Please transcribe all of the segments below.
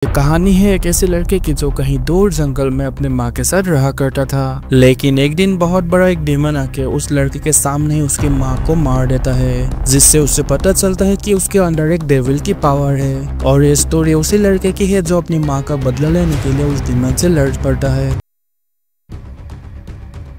ये कहानी है एक ऐसे लड़के की जो कहीं दूर जंगल में अपने माँ के साथ रहा करता था। लेकिन एक दिन बहुत बड़ा एक डेमन आके उस लड़के के सामने ही उसकी माँ को मार देता है, जिससे उसे पता चलता है कि उसके अंदर एक डेविल की पावर है। और ये स्टोरी उसी लड़के की है जो अपनी माँ का बदला लेने के लिए उस डेमन से लड़ पड़ता है।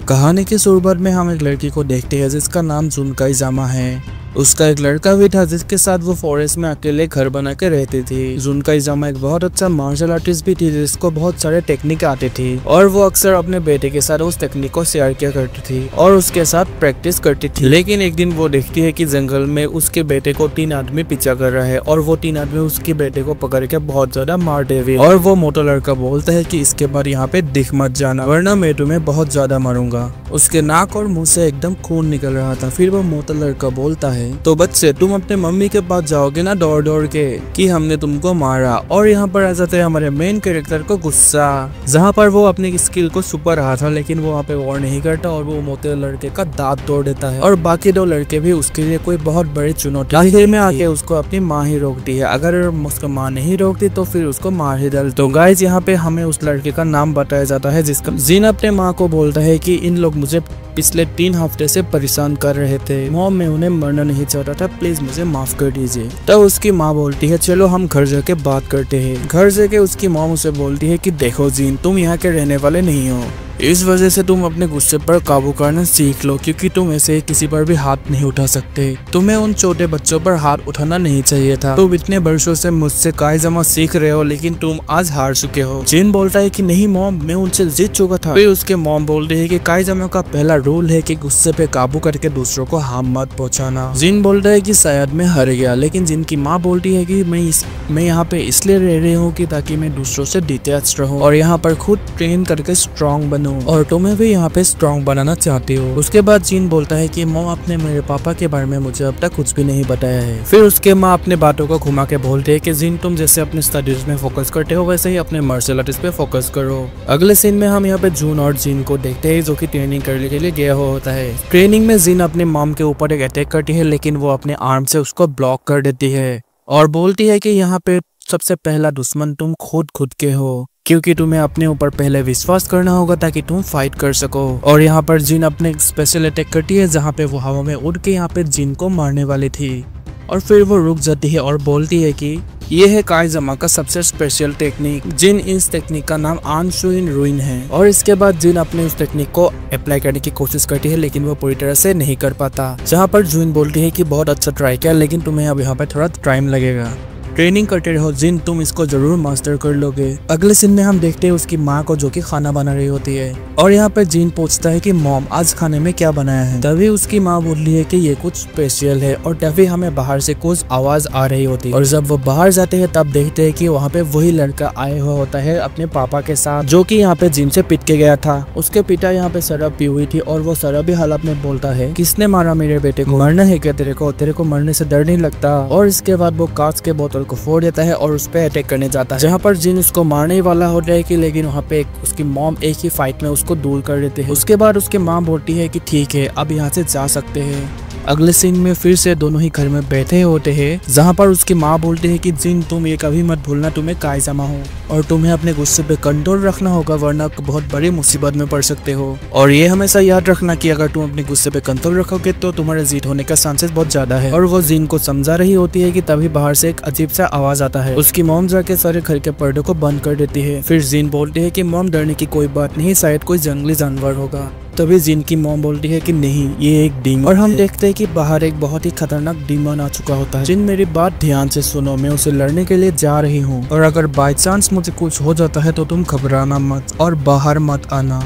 कहानी के शुरुआत में हम एक लड़की को देखते हैं जिसका नाम जुनकाई जामा है। उसका एक लड़का भी था जिसके साथ वो फॉरेस्ट में अकेले घर बना के रहती थी। जुनकाई जामा एक बहुत अच्छा मार्शल आर्टिस्ट भी थी जिसको बहुत सारे टेक्निक आते थे और वो अक्सर अपने बेटे के साथ उस टेक्निक को शेयर किया करती थी और उसके साथ प्रैक्टिस करती थी। लेकिन एक दिन वो देखती है कि जंगल में उसके बेटे को 3 आदमी पीछा कर रहा है और वो 3 आदमी उसके बेटे को पकड़ के बहुत ज्यादा मार दे रहे। और वो मोटा लड़का बोलता है कि इसके बाद यहाँ पे दिख मत जाना वरना मैं तुम्हें बहुत ज्यादा मारूंगा। उसके नाक और मुंह से एकदम खून निकल रहा था। फिर वो मोटा लड़का बोलता है, तो बच्चे तुम अपने मम्मी के पास जाओगे ना दौड़ दौड़ के कि हमने तुमको मारा। और यहाँ पर आ जाते हैं हमारे मेन कैरेक्टर को गुस्सा, जहाँ पर वो अपनी स्किल को सुपर रहा था लेकिन वो वहाँ पे वॉर नहीं करता और वो मोटे लड़के का दांत तोड़ देता है। और बाकी 2 लड़के भी उसके लिए कोई बहुत बड़ी चुनौती आखिर में आके उसको अपनी माँ ही रोकती है। अगर उसको माँ नहीं रोकती तो फिर उसको मार ही डाल। तो गाइस यहाँ पे हमें उस लड़के का नाम बताया जाता है जिसका जिन अपने माँ को बोलता है कि इन लोग मुझे पिछले 3 हफ्ते से परेशान कर रहे थे, मॉम मैं उन्हें मरना नहीं चाहता था, प्लीज मुझे माफ कर दीजिए। तब उसकी माँ बोलती है चलो हम घर जाके बात करते हैं। घर जाके उसकी मॉम उसे बोलती है कि देखो जीन तुम यहाँ के रहने वाले नहीं हो, इस वजह से तुम अपने गुस्से पर काबू करना सीख लो क्योंकि तुम ऐसे किसी पर भी हाथ नहीं उठा सकते। तुम्हें उन छोटे बच्चों पर हाथ उठाना नहीं चाहिए था। तुम इतने वर्षों से मुझसे कायजामा सीख रहे हो लेकिन तुम आज हार चुके हो। जिन बोलता है कि नहीं मॉम मैं उनसे जीत चुका था। फिर उसके मॉम बोलती है कि कायजामा का पहला रूल है कि गुस्से पे काबू करके दूसरों को हार्म मत पहुंचाना। जिन बोलता है कि शायद मैं हार गया, लेकिन जिन की माँ बोलती है कि मैं यहाँ पे इसलिए रह रही हूँ कि ताकि मैं दूसरों से डिटैच रहूं और यहाँ पर खुद ट्रेन करके स्ट्रॉन्ग बनूं और तुम्हें भी यहाँ पे स्ट्रॉन्ग बनाना चाहती हो। उसके बाद जीन बोलता है कि मॉम आपने मेरे पापा के बारे में मुझे अब तक कुछ भी नहीं बताया है। फिर उसके माँ अपने बातों को घुमा के बोलते है कि जीन तुम जैसे अपने स्टडीज में फोकस करते हो वैसे ही अपने मार्शल आर्ट्स पे फोकस करो। अगले सीन में हम यहाँ पे जून और जीन को देखते हैं जो कि ट्रेनिंग करने के लिए गया होता है। ट्रेनिंग में जीन अपने मॉम के ऊपर एक अटैक करती है लेकिन वो अपने आर्म से उसको ब्लॉक कर देती है और बोलती है कि यहाँ पे सबसे पहला दुश्मन तुम खुद के हो क्योंकि तुम्हें अपने ऊपर पहले विश्वास करना होगा ताकि तुम फाइट कर सको। और यहाँ पर जिन अपने स्पेशल अटैक करती है जहाँ पे वो हवा में उड़ के यहाँ पे जिन को मारने वाली थी और फिर वो रुक जाती है और बोलती है कि ये है कायजामा का सबसे स्पेशल टेक्निक। जिन इस टेक्निक का नाम आनशुइन रुइन है। और इसके बाद जिन अपने उस टेक्निक को अप्लाई करने की कोशिश करती है लेकिन वो पूरी तरह से नहीं कर पाता। जहाँ पर जुन बोलती है कि बहुत अच्छा ट्राई किया लेकिन तुम्हें अब यहाँ पे थोड़ा टाइम लगेगा, ट्रेनिंग करते रहो जिन तुम इसको जरूर मास्टर कर लोगे। अगले सीन में हम देखते हैं उसकी माँ को जो कि खाना बना रही होती है और यहाँ पर जिन पूछता है कि मॉम आज खाने में क्या बनाया है। तभी उसकी माँ बोल रही है कि ये कुछ स्पेशल है और तभी हमें बाहर से कुछ आवाज आ रही होती है और जब वो बाहर जाते हैं तब देखते हैं कि वहाँ पे वही लड़का आया हुआ होता है अपने पापा के साथ जो कि यहाँ पे जिन से पिट के गया था। उसके पिता यहाँ पे शराब पी हुई थी और वो शराबी हालत में बोलता है किसने मारा मेरे बेटे को, मरना है क्या तेरे को मरने से डर नहीं लगता। और इसके बाद वो कांच के बोतल को फोड़ देता है और उस पर अटैक करने जाता है जहाँ पर जिन उसको मारने वाला होता है कि लेकिन वहाँ पे उसकी मॉम एक ही फाइट में उसको दूर कर देते हैं। उसके बाद उसके माँ बोलती है कि ठीक है अब यहाँ से जा सकते हैं। अगले सीन में फिर से दोनों ही घर में बैठे होते हैं जहाँ पर उसकी माँ बोलती है कि जिन तुम ये कभी मत भूलना तुम्हें कायजामा हो और तुम्हें अपने गुस्से पे कंट्रोल रखना होगा वरना बहुत बड़ी मुसीबत में पड़ सकते हो। और ये हमेशा याद रखना कि अगर तुम अपने गुस्से पे कंट्रोल रखोगे तो तुम्हारे जीत होने का चांसेस बहुत ज्यादा है। और वो जिन को समझा रही होती है कि तभी बाहर से एक अजीब सा आवाज आता है। उसकी मॉम जाके सारे घर के पर्दे को बंद कर देती है। फिर जिन बोलती है कि मॉम डरने की कोई बात नहीं, शायद कोई जंगली जानवर होगा। तभी जिन की मॉम बोलती है कि नहीं ये एक डीमन। और हम देखते हैं कि बाहर एक बहुत ही खतरनाक डीमन आ चुका होता है। जिन मेरी बात ध्यान से सुनो, मैं उसे लड़ने के लिए जा रही हूँ और अगर बाय चांस मुझे कुछ हो जाता है तो तुम घबराना मत और बाहर मत आना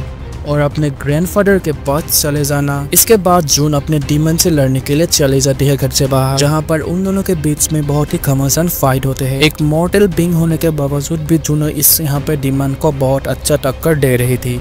और अपने ग्रैंडफादर के पास चले जाना। इसके बाद जून अपने डीमन से लड़ने के लिए चली जाती है घर से बाहर जहाँ पर उन दोनों के बीच में बहुत ही घमासान फाइट होते हैं। एक मॉर्टल बीइंग होने के बावजूद भी जून इस यहाँ पे डीमन को बहुत अच्छा टक्कर दे रही थी।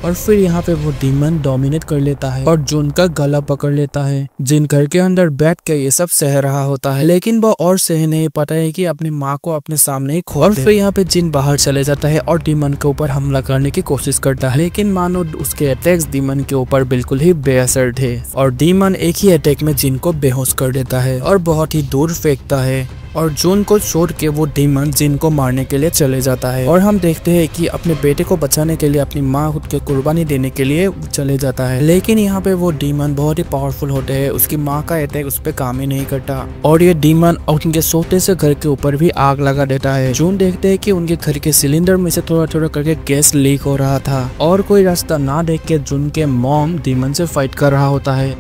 और फिर यहाँ पे वो डीमन डोमिनेट कर लेता है और जुन का गला पकड़ लेता है। जिन घर के अंदर बैठ के ये सब सह रहा होता है, लेकिन वो और सह नहीं पाता है कि अपनी माँ को अपने सामने ही खो। और फिर यहाँ पे जिन बाहर चले जाता है और डीमन के ऊपर हमला करने की कोशिश करता है, लेकिन मानो उसके अटैक्स डीमन के ऊपर बिल्कुल ही बेअसर थे और डीमन एक ही अटैक में जिन को बेहोश कर देता है और बहुत ही दूर फेंकता है। और जून को छोड़ के वो डीमन जिन को मारने के लिए चले जाता है और हम देखते हैं कि अपने बेटे को बचाने के लिए अपनी माँ खुद के कुर्बानी देने के लिए चले जाता है। लेकिन यहाँ पे वो डीमन बहुत ही पावरफुल होते हैं, उसकी माँ का अटैक उस पर काम ही नहीं करता और ये डीमन उनके सोते से घर के ऊपर भी आग लगा देता है। जून देखते है कि उनके घर के सिलेंडर में से थोड़ा थोड़ा करके गैस लीक हो रहा था और कोई रास्ता ना देख के जून के मॉम डीमन से फाइट कर रहा होता है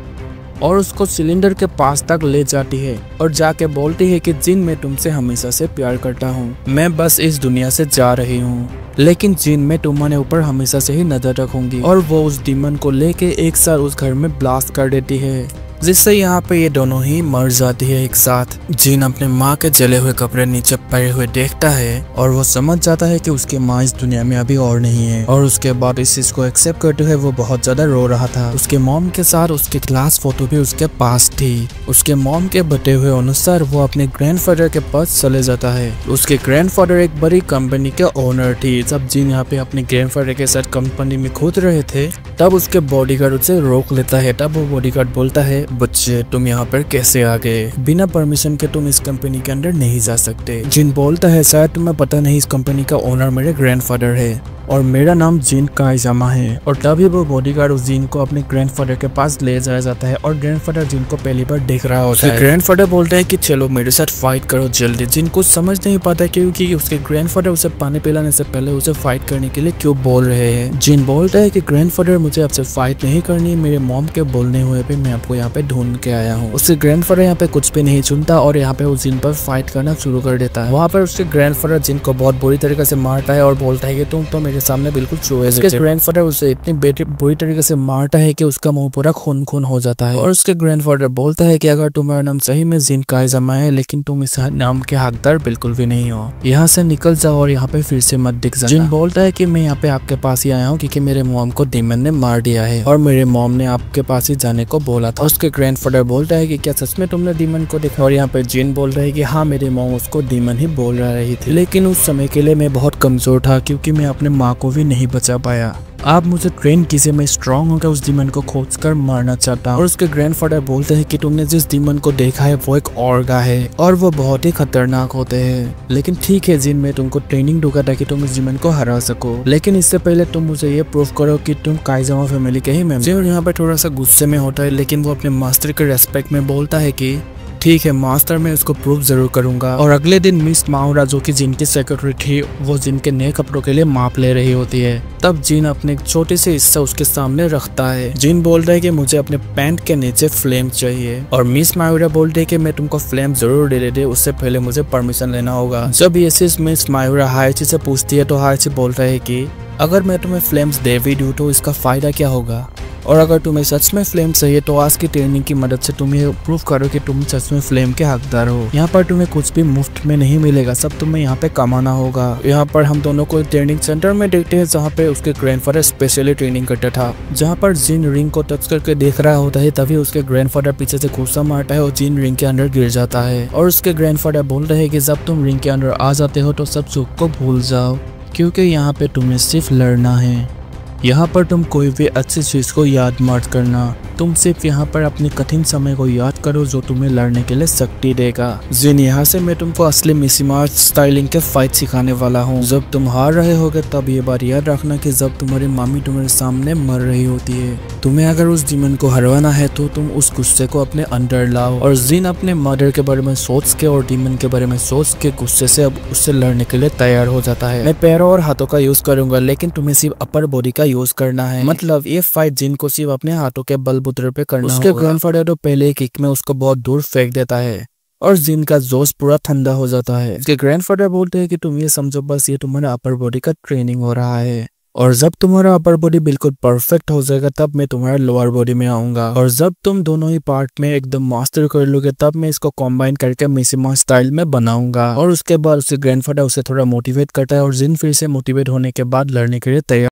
और उसको सिलेंडर के पास तक ले जाती है और जाके बोलती है कि जिन मैं तुमसे हमेशा से प्यार करता हूँ, मैं बस इस दुनिया से जा रही हूँ, लेकिन जिन मैं तुम्हारे ऊपर हमेशा से ही नजर रखूंगी। और वो उस डीमन को लेके एक साथ उस घर में ब्लास्ट कर देती है, जिससे यहाँ पे ये दोनों ही मर जाती है एक साथ। जिन अपने माँ के जले हुए कपड़े नीचे पड़े हुए देखता है और वो समझ जाता है कि उसकी माँ इस दुनिया में अभी और नहीं है और उसके बाद इस चीज को एक्सेप्ट करते हुए वो बहुत ज्यादा रो रहा था। उसके मॉम के साथ उसकी क्लास फोटो भी उसके पास थी। उसके मॉम के बते हुए अनुसार वो अपने ग्रैंडफादर के पास चले जाता है। उसके ग्रैंडफादर एक बड़ी कंपनी के ओनर थी। जब जिन यहाँ पे अपने ग्रैंडफादर के साथ कंपनी में कूद रहे थे तब उसके बॉडीगार्ड उसे रोक लेता है। तब वो बॉडीगार्ड बोलता है, बच्चे तुम यहाँ पर कैसे आ गए? बिना परमिशन के तुम इस कंपनी के अंदर नहीं जा सकते। जिन बोलता है, शायद तुम्हें पता नहीं इस कंपनी का ओनर मेरे ग्रैंडफादर है और मेरा नाम जिन काइजामा है। और तभी वो बॉडीगार्ड उस जिन को अपने ग्रैंडफादर के पास ले जाया जाता है और ग्रैंडफादर जिन को पहली बार देख रहा होता है। ग्रैंडफादर बोलता है कि चलो मेरे साथ फाइट करो जल्दी। जिन कुछ समझ नहीं पाता क्योंकि उसके ग्रैंडफादर उसे पानी पिलाने से पहले उसे फाइट करने के लिए क्यों बोल रहे हैं। जिन बोलता है कि ग्रैंडफादर मुझे आपसे फाइट नहीं करनी, मेरे मॉम के बोलने हुए पे मैं आपको यहाँ पे ढूंढ के आया हूँ। उसके ग्रैंडफादर यहाँ पे कुछ भी नहीं सुनता और यहाँ पे उस जिन पर फाइट करना शुरू कर देता है। वहाँ पर उसके ग्रैंडफादर जिन को बहुत बुरी तरीके से मारता है और बोलता है कि तुम तो मेरे सामने बिल्कुल उसके ग्रैंडफादर उसे इतनी बुरी तरीके से मारता है कि उसका मुंह पूरा खून खून हो जाता है। और उसके ग्रैंडफादर बोलता है कि अगर तुम्हारा नाम सही में जिन काइजामा है, लेकिन तुम इस नाम के हकदार बिल्कुल भी नहीं हो, यहाँ से निकल जाओ और यहाँ पे फिर से मत दिख जाना। जिन बोलता है कि मैं यहाँ पे आपके पास ही आया हूँ क्योंकि मेरे मॉम को डीमन ने मार दिया है और मेरे मॉम ने आपके पास ही जाने को बोला था। उसके ग्रैंडफादर बोलता है कि क्या सच में तुमने डीमन को देखा? और यहाँ पे जिन बोल रहा है कि हाँ, मेरे मॉम उसको डीमन ही बोल रही थी, लेकिन उस समय के लिए मैं बहुत कमजोर था क्योंकि मैं अपने माँ को भी नहीं बचा पाया। आप मुझे ट्रेन कीजिए, मैं स्ट्रांग होकर उस डीमन को खोज कर मारना चाहता हूँ। और उसके ग्रैंडफादर बोलते हैं कि तुमने जिस डीमन को देखा है वो एक ऑर्गा है और वो बहुत ही खतरनाक होते हैं, लेकिन ठीक है जिन, मैं तुमको ट्रेनिंग दूंगा ताकि तुम इस डीमन को हरा सको, लेकिन इससे पहले तुम मुझे ये प्रूव करो कि तुम काइजामा फैमिली के ही मेंबर हो। यहाँ पे थोड़ा सा गुस्से में होता है, लेकिन वो अपने मास्टर के रेस्पेक्ट में बोलता है कि ठीक है मास्टर, मैं उसको प्रूव जरूर करूंगा। और अगले दिन मिस माउरा जो कि जिन की सेक्रेटरी थी, वो जिन के नए कपड़ों के लिए माप ले रही होती है। तब जिन अपने एक छोटे से हिस्सा उसके सामने रखता है। जिन बोलता है कि मुझे अपने पैंट के नीचे फ्लेम चाहिए और मिस माउरा बोलती है कि मैं तुमको फ्लेम जरूर दे देती, उससे पहले मुझे परमिशन लेना होगा। जब ये चीज मिस माउरा हाइची से पूछती है तो हाइची बोलता है कि अगर मैं तुम्हें फ्लेम्स दे भी दूं तो इसका फायदा क्या होगा, और अगर तुम्हें सच में फ्लेम चाहिए तो आज की ट्रेनिंग की मदद से तुम ये प्रूव करो कि तुम सच में फ्लेम के हकदार हो। यहाँ पर तुम्हें कुछ भी मुफ्त में नहीं मिलेगा, सब तुम्हें यहाँ पे कमाना होगा। यहाँ पर हम दोनों को ट्रेनिंग सेंटर में देखते हैं जहाँ पे उसके ग्रैंडफादर स्पेशली ट्रेनिंग करता था। जहाँ पर जिन रिंग को टच करके देख रहा होता है तभी उसके ग्रैंडफादर पीछे से गुस्सा मारता है और जिन रिंग के अंदर गिर जाता है। और उसके ग्रैंडफादर बोल रहे हैं कि जब तुम रिंग के अंदर आ जाते हो तो सब सुख को भूल जाओ, क्योंकि यहाँ पे तुम्हें सिर्फ लड़ना है। यहाँ पर तुम कोई भी अच्छी चीज को याद मत करना, तुम सिर्फ यहाँ पर अपने कठिन समय को याद करो जो तुम्हें लड़ने के लिए शक्ति देगा। जिन, यहाँ से मैं तुमको असली मिसीमार स्टाइलिंग के फाइट सिखाने वाला हूँ। जब तुम हार रहे होगे तब ये बात याद रखना कि जब तुम्हारी मामी तुम्हारे सामने मर रही होती है, तुम्हें अगर उस डीमन को हरवाना है तो तुम उस गुस्से को अपने अंदर लाओ। और जिन अपने मदर के बारे में सोच के और डीमन के बारे में सोच के गुस्से से अब उससे लड़ने के लिए तैयार हो जाता है। मैं पैरों और हाथों का यूज करूंगा, लेकिन तुम्हें सिर्फ अपर बॉडी का यूज करना है। मतलब ये फाइट जिन को सिर्फ अपने हाथों के बलबूते पे करना होगा। उसके ग्रैंडफादर तो पहले किक में उसको बहुत दूर फेंक देता है और जिन का जोश पूरा ठंडा हो जाता है। उसके ग्रैंडफादर बोलते हैं कि तुम ये समझो बस ये तुम्हारा अपर बॉडी का ट्रेनिंग हो रहा है, और जब तुम्हारा अपर बॉडी बिल्कुल परफेक्ट हो जाएगा तब मैं तुम्हारा लोअर बॉडी में आऊंगा, और जब तुम दोनों ही पार्ट में एकदम मास्टर कर लोगे तब मैं इसको कॉम्बाइन करके मिसीमा स्टाइल में बनाऊंगा। और उसके बाद उसके ग्रैंडफादर उसे थोड़ा मोटिवेट करता है और जिन फिर से मोटिवेट होने के बाद लड़ने के लिए तैयार